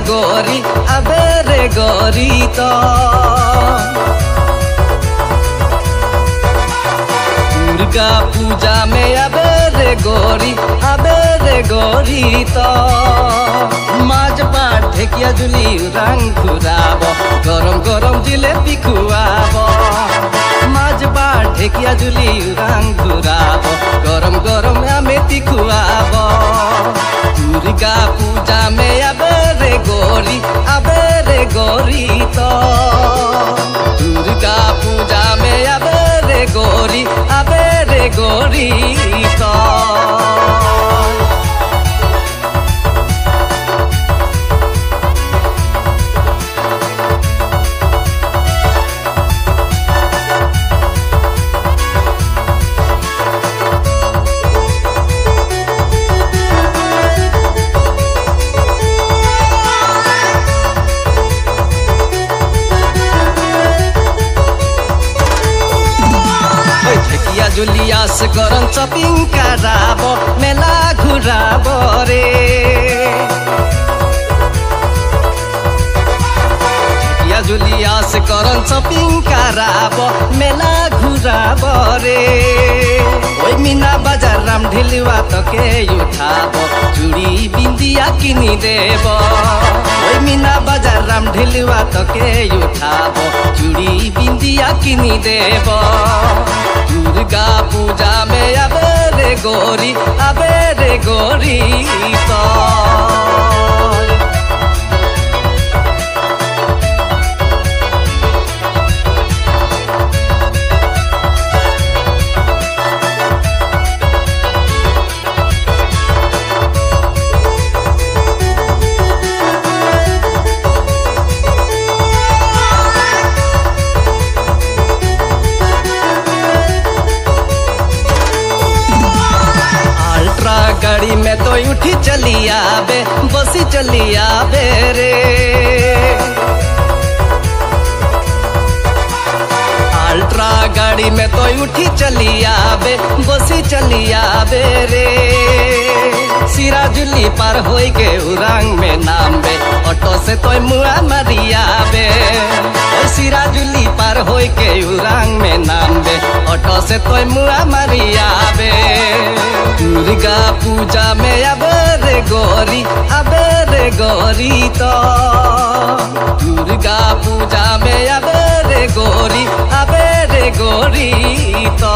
गोरी आबे रे गोरी तो दुर्गा पूजा में आबे रे गोरी तो माज बाट ढेकिया जुली रंग घुराब गरम गरम जिलेबी खुआब माज बाट ढेकिया जुली रंग घुराब गरम गरम अमेती खुआब दुर्गा पूजा में आबे रे गोरी तो दुर्गा पूजा में आबे रे गोरी तो जुलिया से करन शॉपिंग कराब मेला घुराब रे जुलिया से करन शॉपिंग कराब मेला घुराब रे ओई मीना बाजार राम ढिलवा तके उठाब चूड़ी बिंदिया किनी देब ओई मीना बाजार राम ढिलवा तके उठाब चूड़ी बिंदिया किनी देब दुर्गा पूजा में आबे रे गोरी तो गाड़ी में तो उठी चली आबे बसी चली आबे रे अल्ट्रा गाड़ी में तो उठी चली आबे बसी चली आबे रे सिराजुली पार होई के उरांग में नाम बे ऑटो से तो मुआ मरियाबे सिराजुली पार होई के उरांग में नाम बे ऑटो से तो मुआ मरियाबे दुर्गा पूजा में आबे रे गोरी तो दुर्गा पूजा में आबे रे गोरी तो